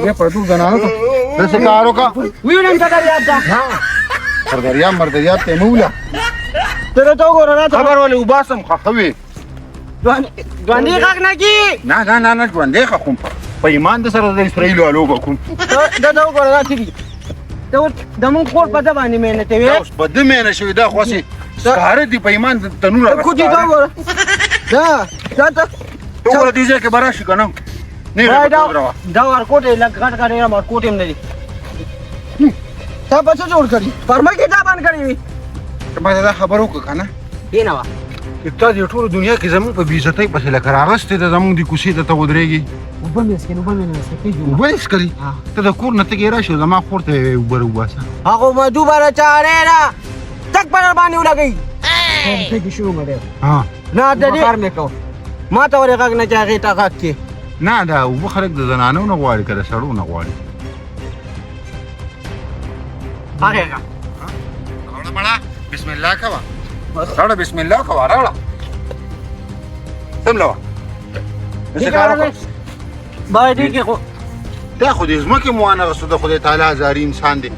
ये पड़तू जनानो तो जैसे कारो का वीणन का दरियाब दा हां मर्दरिया ते मूला तेरे तो गोरा ना खबर वाले उबासम खखवी ځواني غږ نه کی نه ژوندې خخوم په ایمان د سره د اسرائیل والو کوم دا وګوره دا ټیک د مونږ کور په ځای باندې مینه ته وې اوس په دې مینه شوې دا خوسي سکاره دی په ایمان د تنور راځي کو دي دا وګوره دا ته وګوره دې ځکه براشي کنه نه دا ورکوټ لګ غټ غټ یې ورکوټ هم نه دي تا په څه جوړ کړی فرمای کې دا باندې کړی وي ما دا خبرو کنه دینه وا ته د ټول دنیا کې زموږ په بیزتۍ پسې لکه راغستې ته زموږ د کوڅې ته ودرېږي اوبه مې اسکې اوبه مې اوبه یې څښلې ته د کور نه تګې راشې زما خور ته یې اوبه راوباسه هغه مدو باره چارې را تک پر باندې ولګئ ته کې شروع مې نه د دې کار مې کو ما ته ورې غږ نه چې هغې ته غږ کې نه دا اوبه خلک د زنانو نه غواړي که د سړو نه غواړي هغې غږ راوړه مړه بسم الله کوه راوړه بسم الله کوه راوړه سمله وه باید دې کې خو دا خو د ځمکې موانغستو د خدای تعالی هزاري انسان دی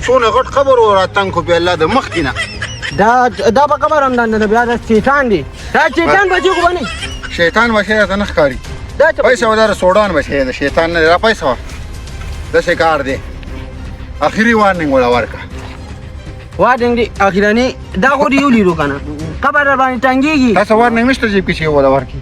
څونه غټ قبر و راتنګ خو بیا الله د مخکې نه دا په قبر هم نه بیا د شیطان دی دا شیطان بچی خو به نه شیطان بچی راته نه ښکاري پیسه و دا سوډان بچی د شیطان نه را پیسه وه داسې کار دی اخري وارننګ وله ورکړه وارننګ دی اخراني دا خو دې ولیدو که نه قبر در باندې ټنګېږي داسې وارننګ نشته چې پیسې وله ورکړي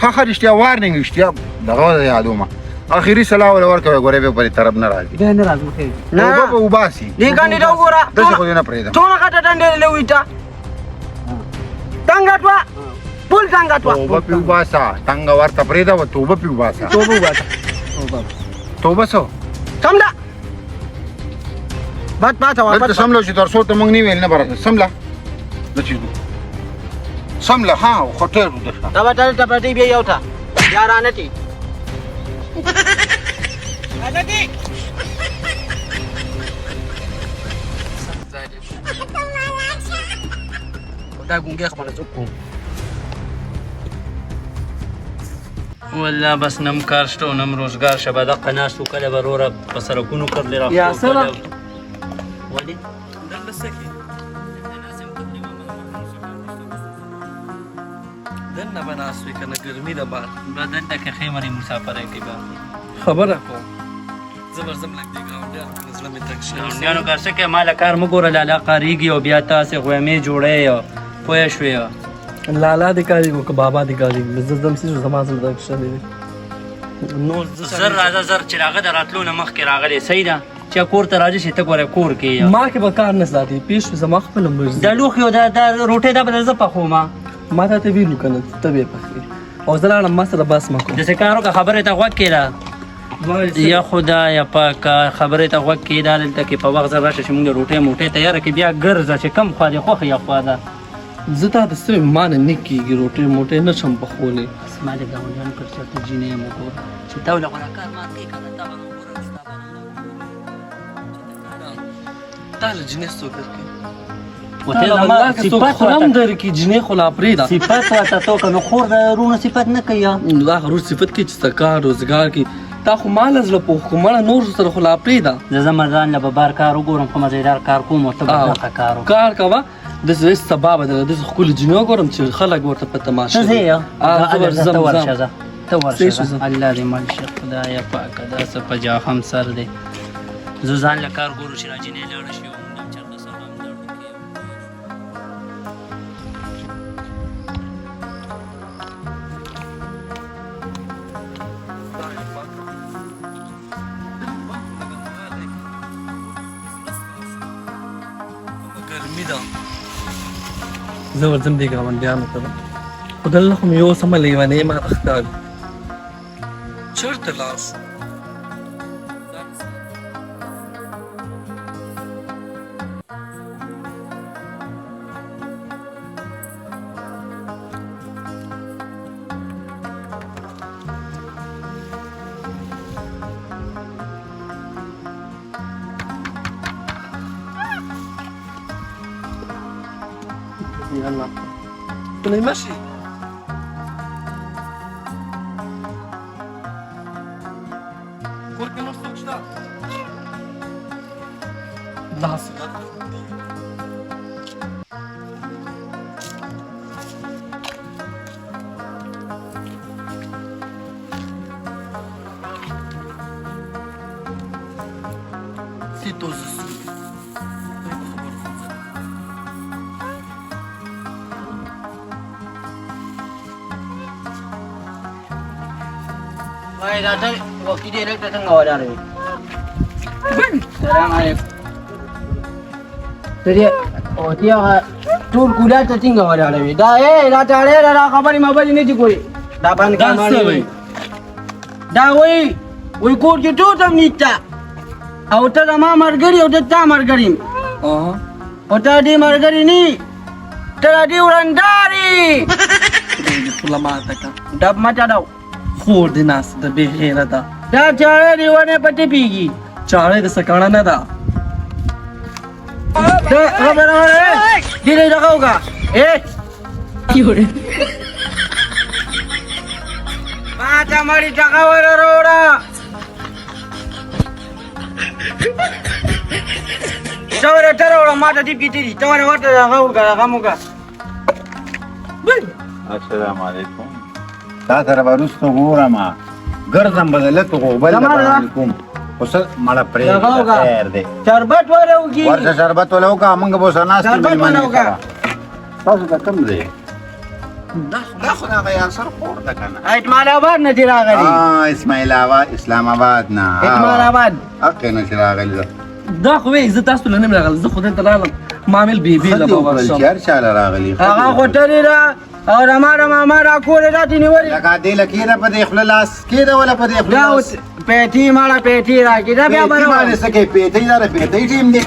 ښه رښتیا وارننګ رښتیا دغه د یادومه اخري صلاح وله ورکوي ګورې بیا بلې طرف نه راځي بیا نه راځم اوبه به وباسي دې ګاندې ته وګوره داسې خو دې نه پرېږدم څونه غټه ډنډې لوي ته ټنګه ټوه پول ټنګه ټوه توبه پې وباسه ټنګه ورته پرېږده و توبه پې وباسه توبه وباسه توبه څه سمله بد پاته وا دلته سمله چې تر څو ته موږ نه ویل نه برته سمله د چې سمله ها خو ټېر ودشه دا به تل ټپټۍ بیا یو ته یارانه تي دا ګونګې خبره څوک کوم والله بس نم کار شته و نم روزګار شه به دقه ناست و کله به وروره په سړکونو کړلې را یا سره ولې دلته څه کې دننه به ناست وي که نه ګرمي ده بار بدن ته کې خیمرې مسافرۍ کې به خبره کوم زه به ځم لږ دې ګاونډیانو کره زړه مې تنګ شوی ګاونډیانو کار څه کوې ما له کار مه ګوره لالا کارېږي او بیا تاسې غویمې جوړی پوه شوې لالا دې کارېږي که بابا دې کارېږي زه ځم څه شو زما زړه تنګ شوی دی نو زر راځه زر چې هغه د راتلو نه مخکې راغلی صحیح ده چې کور ته راځي چې ته ګوره کور کې ما کې به کار نه ساتي پیش زما خپله مرضي دا لوښي او دا روټۍ دا به زه پخوم ما ته ته ویلو که نه ته به یې پخوې او زه لاړم ما سره بس مه کوم داسې کار وکړه خبرې ته غوږ کېږده یا خدایه پاکه خبرې ته غوږ کېږده دلته کې په وخت زر راشه چې مونږ روټۍ موټۍ تیاره کړي بیا ګرځه چې کم خوا دې خوښه یا خوا ده زه تا ته څه ما نه نه کېږي روټۍ موټۍ نه شم پخولی ما د ګاونډیانو پر چېرته جینۍ یم وګوره چې تا ولې غوره کار مات کړې که نه تا به وګوره ستا به تا له جنۍ څوک درکوي وته زما صفت خورم درکړي جنۍ خو لا پرېږده صفت ورته تو که نو خور د رونه صفت نه کوي دا غرور صفت کې چې څه کار روزګار کې تا خو ما له زړه پوخ کړو مړه نور سره خو لا پرېږده زه ځم ځان له به بار کار وګورم خو مزېدار کار کوم او ته به دغه کار وکړه کار کوه داسې سبا به دغه داسې ښکلې جنۍ وګورم چې خلک ورته په تماشه ته ځې ته ورشه ځه ته ورشه ځه الله دې مل شه خدایه پاکه دا څه په جاهم سر دی زه ځان له کار ګورو چې را جینۍ لاړه شي او موږ هم چېرته سره هم لاړو کې ګرمي ده زه ورځم دې ګاونډیانو ته خو دلته خو مې یو سمه لیونۍ ماته ښکاري چېرته لاړ شو يلا كنا ماشي لاس سيتو زسو Wai da ta wakti dai ta tanga wada ne. Salam alaikum. Tadi wakti ya tur kuda ta tinga wada ne. Da da tare da kabari mabari ne ji koyi. Da ban ka mani. Da wai ko ki to tam nita. Auta da ma margari auta ta margari. Auta di margari ni. Tara di urandari. Pula mata ka. Dab mata dau. خور د ناس د بې غیره ده دا چاړه دیوانه پټې پیږي چاړه د سکاڼه نه ده دا خبره وره دې دغه ما ته مړی دغه وره وروړه څوره تر وروړه ما ته دې کیتی دي څوره ورته دغه وګه السلام علیکم تا سره ورستو ګورم ګرځم بدلت کو بل علیکم اوس مړه پرې خیر دی شربت ورهوږي ورته شربت ولوکا موږ به سناس شربت ولوکا تاسو ته کم دی دا خو دا غیا سر خور ده کنه اسماعیل آباد نه راغلی اسماعیل آباد اسلام آباد نه اسماعیل آباد اکه نه راغلی دا خو وې زه تاسو له نه راغلی زه خو دلته راغلم معامل بیبي له بابا شم چار چاله راغلی هغه خو ترې را او ما را کولې راته نیولې لکه دې لکیره په دې خپل لاس کېده ولا په دې خپل لاس پیټي ماړه پیټي راکې دا بیا باندې باندې سکه پیټي دا پیټي ټیم دی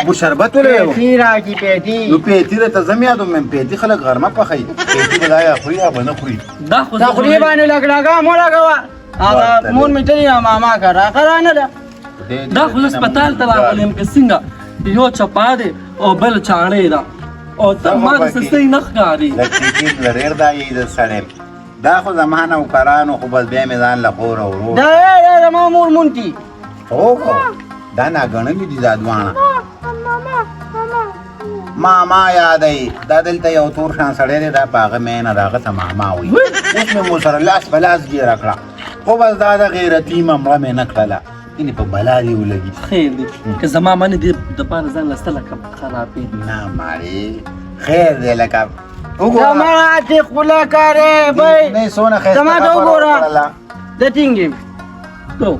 بو شربت ولې پیټي راکې پیټي نو پیټي ته زمیادو مې پیټي خلک غرمه پخې پیټي بلایا خوري یا بنه خوري دا خو دا خوري باندې لګلاګه مو لګوا هغه مون میټي ماما کرا کرانه دا خو هسپتال ته راغلم که څنګه یو چپا دی او بل چاړې ده او ته ما د سستۍ نه ښکاري لکه لریر دا یې د سړی دا خو زمانه او کرانو خو بس بیا مې ځان له خور او ورور دا مامور مونتی هو دا ناګڼلي دي دا دواړه ماما یادوي دا دلته یو تور شان سړی دی دا په هغه مینه د هغه ته ماما وایي اوس مې مو سره لاس په لاس ګیره کړه خو بس دا د غیرتي ممړه مې نه کړله ینې په بلا دې ولګي خیر دی که زما منې دې دپاره ځان له ستله خرابې نه مارې خیر دی لکه زما ته خوله کارې بای نه سونه خیر زما ته وګوره د ټینګې تو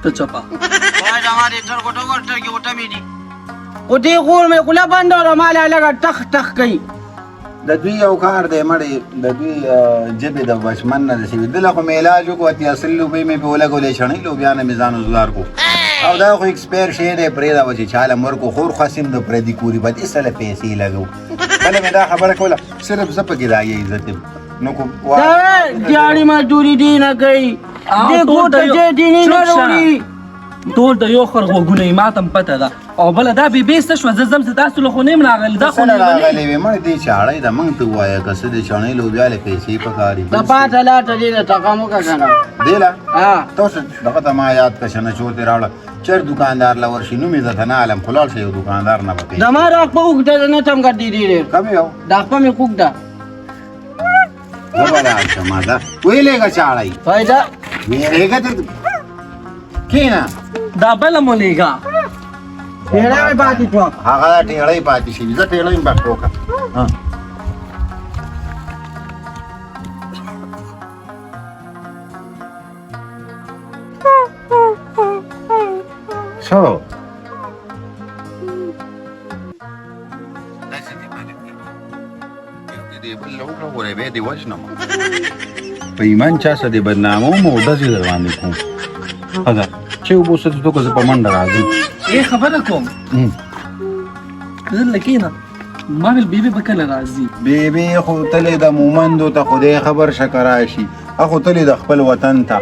ته چپا وای زما دې تر کوټه ورته کې وټه مې دي او دې خور مې خوله بنده ولا مال لګا ټخ ټخ کوي د دوی یو کار دی مړې د دوی جبې د بشمن نه رسېږي دله خو مې علاج وکړو اتیا سل روپۍ مې پې ولګولې شڼۍ لوبیا نه مې ځان وزلار کو او دا خو ایکسپایر شی دی پرېږده به چې چاله مړ کو خور خاص د پردي کوري بد ایسله پیسې لګو بله مې دا خبره کوله صرف زه پکې دا یې عزت یم نو کو دیاړي مزدوري دې نه کوي دې کور ته چې دې نه وروړي ټول د یو خر غوږونه یې ما ته هم پته ده او بله دا بې بیسته شوه زه ځم چې تاسو له خو نه یم راغلی دا خو راغلی وې مړې دې چاړی ده موږ ته ووایه که څه د چڼۍ لوبیا له پیسې پکار دي د پاته لاټه دې د ټکم وکړه که نه دی له تاسو دغه ته ما یاد کړه شنه چور دې راوړه چېر دوکاندار له ورشي نوم یې درته نه علم خو لاړ شي یو دوکاندار نه به پیسې زما د خپه اوږده نه تم ګرځي ډېر کم یو د خپه مې خوږده زه به لاړ شم ده ویلېږه چاړی فایده ویلېږه ته کښېنه دا بله مو لېږه ټېړه مې پاتې شوه هغه ټېړۍ پاتې شوي زه ټېړۍ مې بس وکړه څه په ایمان چا څه دې بدناموم او ډزې در باندې کوم ښه چې اوبه څه ته که زه په منډه راځم خبره کوم زه لکېنه ما ویل بیبي به کله راځي بیبي خو تلې د مومندو ته خدای خبر شکه راشي خو تلې د خپل وطن ته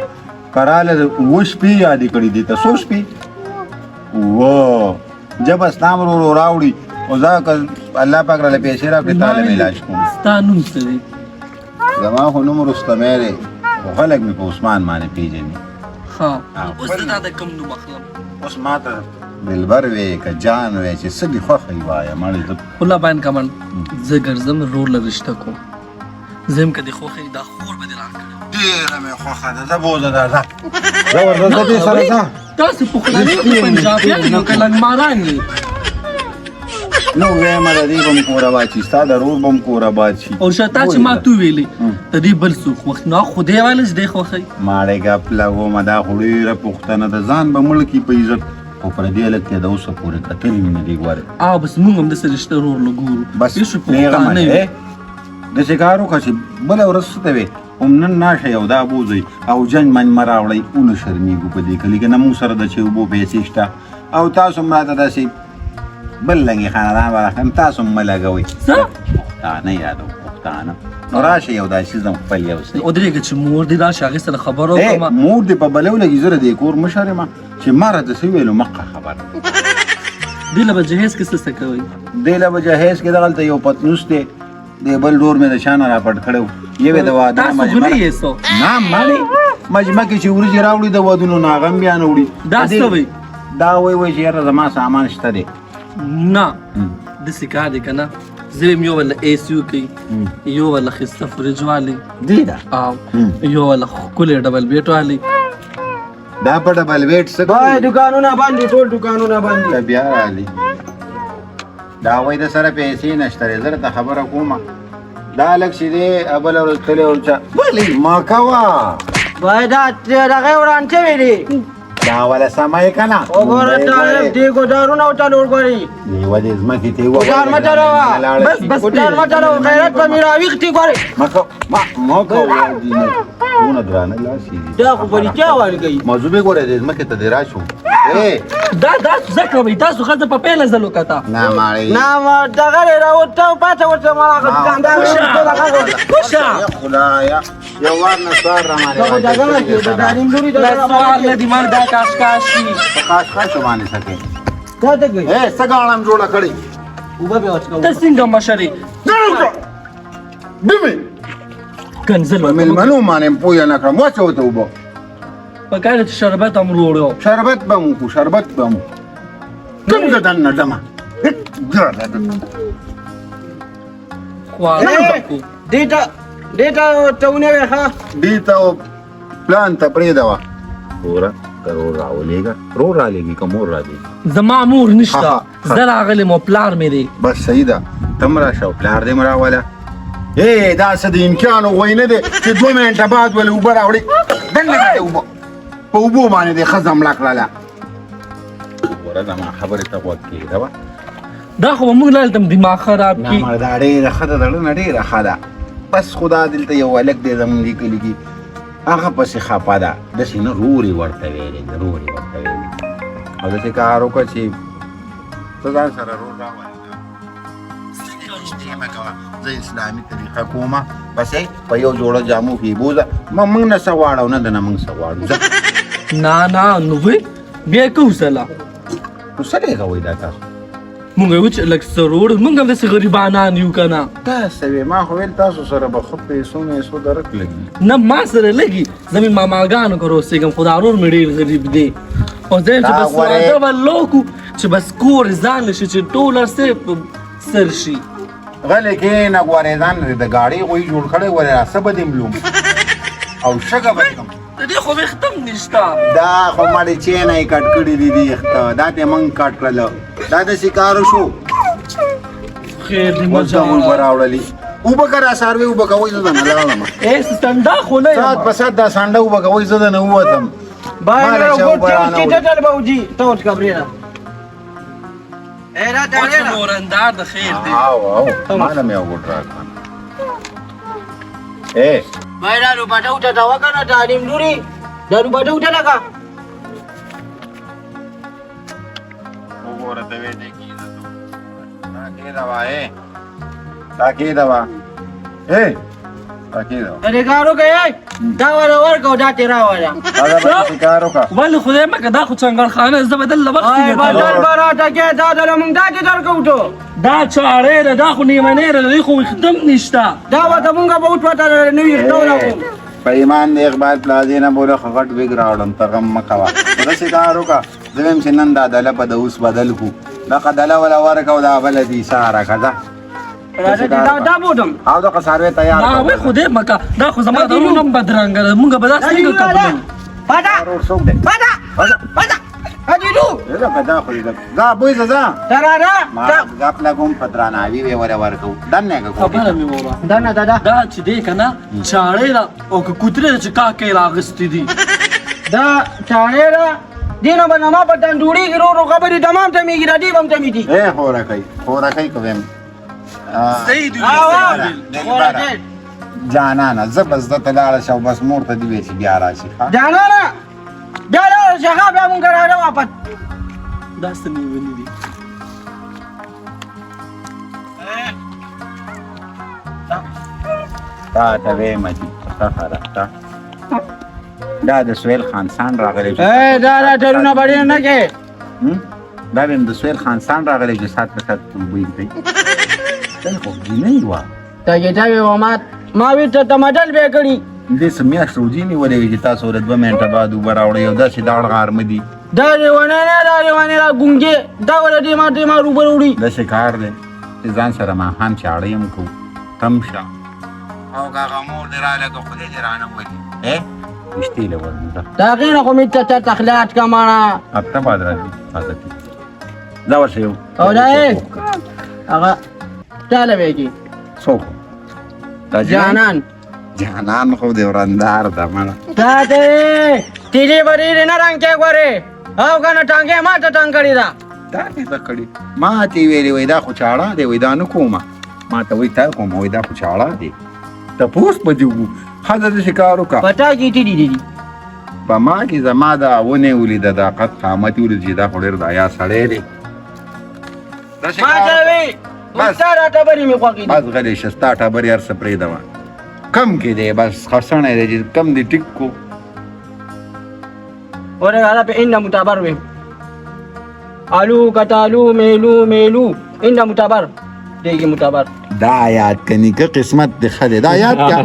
کراله اووه شپې یادې کړي دي ته څو شپې اووه جب اسلام ورو راوړي او زه که الله پاک راله پیسې راکړي تا له مې علاج کوم ستا نوم څه دی زما خو نوم رستمی دی خو خلک مې په عثمان باندې پېژني ها او اوس دا د کوم نوم اخلم اوس ماته دلبر وې که جان وې چې څه دې خوښوي وایه مړې زه والله باندې کمن زه ګرځم رور له رشته کوم زم که د خوښې دا خور به دې راکړم ډېره مې خوښه ده ځه بوزه ده ځه زه ورځه زه دې سره ځه تاسو پښتانه یو پنجابیان یو که لنګماران یې نو ویمه د دې به م کوره باد شي ستا د رور به م کوره باد شي او شتا چې ما تو ویلې د دې بل څوک خوښ نه خدای واله چې دی خوښوي ماړې ګپ لګومه دا خو ډېره پوښتنه ده ځان به مړ کي په عزت خو پردې هلک ته د اوسه پورې کتلې مې نه دي ګورې او بس مونږ هم داسې رشته رور له ګورو بس یو شو نیغه پښتانه یو. مه داسې کار وکړه چې بله ورځ څه ته وې هم نن ناشئ او دا بوځئ او جنج منج مه راوړئ ونه شرمېږو په دې کلي کې نه مونږ سره د چې اوبو پیسې شته او تاسو هم راته داسې بل لنګې خاندان به راښیم تاسو هم مه لګوئ څه پښتانه یادو پښتانه نو راشئ یو دا شیز هم خپل یوسئ ودرېږه چې مور دې راشي هغې سره خبره وکړم مور دې په بلو لګي زه د دې کور مشر یم چې ما راته څه ویلو مقه خبره دې له به جهیز کې څه کوي دې له به جهیز کې دغلته یو پتنوس دی د بل ډور مې د شانه را پټ کړی و یو یې د واده تاسو مجمع غلی یې څو نه مړې مجمع کې چې وریجې راوړي د ودونو نه هغه هم بیا نه وړي دا څه وایي دا وایي چې یاره زما سامان شته دی نه داسې کار دی که نه زه یم یو ولا اے سی یو کوي یو ولا ښایسته فریج والی دی دا او یو ولا ښکلی ډبل بیټ والی دا په ډبل ویټ څه بای کوي دکانونه باندې ټول دکانونه باندې ته بیا رالي دا وایي د سره پیسې نشته دی زه درته خبره کومه دا لږ چې دی بله ورځ تللی ورچا بلې ما کوه بای دا دغه وران شوی دی دا ولا سمای که نه وګوره طالب دې ګودارونه وچلور ګوري لیوه دې ځمکې ته ګودار مه چلوه بس بس ګودار مه چلوه غیرت به مې راویښتې ګورې ما کوه دونه درانه لاسې دي دا خو په رښتیا ویل کوي موضوع ګوره دې ځمکې ته دې راشو دا زه کوئ تاسو ښځه په پیله ځل وکته نه ماړې نه دغه دی راوته او پاته ورته ما هغه دوکاندار کوشه یا خدایا یو وار نه سوار رامانې دغه دغه نه کې د داریم لوري دا سوال نه دي مال دا کاشکاش شي په کاشکاش باندې سکے دا ته کوي څه ګاڼم جوړه کړې اوبه به وڅکو ته څنګه مشرې بمې کنزل په مېلمنو باندې پوهه نه کړم واچوته اوبه په کار چې شربت هم وروړو شربت به مو خو شربت به مو کوم د دننه ډمه خواړه وکړو دیتا تونه وي ها دې ته پلان ته پرېږدوه وګوره که رور راولېږه رور رالېږي که مور رالېږي زما مور نشته ها. زه راغلم او پلار مې دی بس صحیح ده ته م راشه او پلار دې م راوله دا څه د امکان وغوی نه دی چې 2 منټه بعد ولې اوبه راوړي دننه دې اوبه په اوبو باندې دې ښځه مړه کړله وګوره زما خبرې ته غوږ کېږده دا خو به موږ لاله دماغ خراب نه کړي مړه دا ډېره ښه ده د زړه نه ډېره ښه ده بس خدا دلته یو هلک دی زمونږ دې کلي کې هغه پسې خفه ده داسې نه رورې ورته ویلې ده رورې ورته ویلې او داسې کار وکړه چې ته ځان سره رور راولې مه کوه زه اسلامي طریقه کومه بس په یو جوړه جامو کې بوځه موږ نه څه غواړو نه ده نه موږ څه غواړو ځه نه نو وی بیا کوو سلا نو څه دی کوئ دا تاسو مونږ یو چې لږ سرور مونږ هم داسې غریبانان یو که نه تاسو وې ما خو ویل تاسو سره به ښه پیسو میسو درک لګي نه ما سره لګي زمین ماماګانو کره اوسېږم خو دا ورور مې ډېر غریب دی او زه یم چې بس واده به لوکو چې بس کور ځان شي چې ټوله سر شي غلی کېنه ګورې ځان د ګاډۍ غوی جوړ کړی ورې څه به دې ملوم او شګه به کړم د دې خو ویښته هم نشته دا خو مړې چینه یې کټ کړي دي دي ویښته دا ته موږ کټ کړله دا داسې کارو شو خیر دې اوس به موږ به راوړلي اوبه که را څاروي اوبه کوئ زه دنه لاړم سټنډا خو نه ساعت په ساعت دا سانډه اوبه کوئ زه دنه ووتم باندې وګورئ چې ټټل به وځي توټ کبرینا اے را اوس نورندار د خیر دی او ماله مې وګوټ راکړه باندې رو پټو ته دا وکنه تعلیم لوري دا رو پټو ته لگا وګوره ته وې دې کېده دا کېده وا دا کېده وا دا کېده وا اره کارو کوي دا ورکو دا تیرا ولا دا به کار وکړه ولې خدای مکه دا خو څنګه خانه زه بدل لبخ ay بدل براته کې دا د موږ دا کې درکوټو دا چاره ده دا خو نیمه نه لري خو خدم نشته دا وته موږ به وټ وته نو یې ټول په ایمان د اقبال پلازې نه بوله خو غټ ویګ راوړم ته غم مه کوه داسې کار وکړه زه وایم چې نن دا دله په د اوس بدل کړو دغه دله وله ورکړه او دا بله دي سهاره که ځه راځه دا بودم او دغه څاروی تیار دا وای خو دې مکه دا خو زما د روح هم بدرنګه ده مونږ به دا څنګه کوو پاتا ورور څوک دی پاتا اجلو لکه دا خو دې ځه بوی ځه ترارا ما غپ لګوم په درناوي به وره ورکړو دننه که خبره مې وره دا نه دا دا چې دی که نه چاړې را او که کوترې چې کاکې راغستې دي دا چاړې را دینه به نما په تندوري کې رو خبرې تمام تمیږي را دې به هم تمیږي اے خورکۍ کوم صحیح دی جانانه زه بس دته لاړه شه او بس مور ته دې وایي چې بیا راشي ښه جانانه بیا لاړه شه ښه بیا مونږ راځو واپس دا څه نیولي دي تا ته وایم چې ښه خرخته دا د سهیل خانسان راغلی دا راټرونه بډې نه کې دا وایم د سهیل خانسان راغلی چې سات په سات بوی دی ته خو ګینۍ وه تاګې ومات ما وی ته تمدل به کړي دې څه میاشت روزي نیولې وي چې تاسو له 2 منټه بعد اوبه راوړئ او داسې داړ غارمه دي دا لیوانه نه دا لیوانه را ګونګې دا ولا دې ما روبه وړي داسې کار دی چې ځان سره ماښام چاړه یم کوو کم شه او هغه مور دې راغله که خدای دې رانه ولي رښتې له ورځه دا غینه خو مې ته تخلیات کا معنا هفته بعد راځي حاضر دا ورشه یو او دا هغه چاله وېږي څوک دا جانان خو دې ورندار ده مړه دا دې تیری وری نه رنگ کې غوري او کنه ټانګه ما ته ټانګ کړی دا دا دې پکړي ما تی ویلې وای دا خو چاړه دی وای دا نه کومه ما ته وای تا کوم وای دا خو چاړه دی ته پوس پدیو هغه دې شکار وکړه پتا کی تی دي په ما کې زما دا ونه ولید دا قد قامت ولید چې دا خو ډېر دا یا سړی دی ما ته وی بس را ټبرې مې خوږی بس غلی شستا ټبرې هر څه پرېږدمه کم کې دی بس خرڅنی دی چې کم دی ټیک کو اوره هغه په انده متبر وي الو کتالو میلو انده متبر دیږي متبر دا یاد کنی که قسمت دی خلی دا یاد کا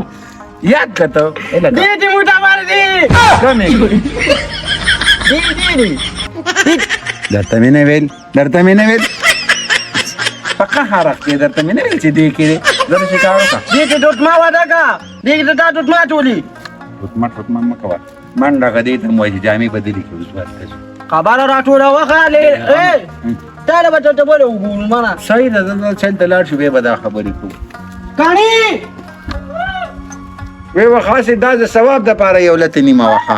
یاد کا ته دې متبر دی کمې دی درته مې نه ویل پکه حرق کې درته مې نه ویل چې دې کې دی زه به شکار وکړه دې کې دوتما واده کا دې کې دا دوتما ټولي ټوټما مه کوه منډه غدې ته مو چې جامې بدلې کړو اوس خبره راټوله وخاله تا له بچو ته بوله وګورو معنا صحیح ده زه چل ته لاړ شو بیا به دا خبرې کوو کانی وی وخاصې دا د ثواب دپاره یو لته نیمه وخه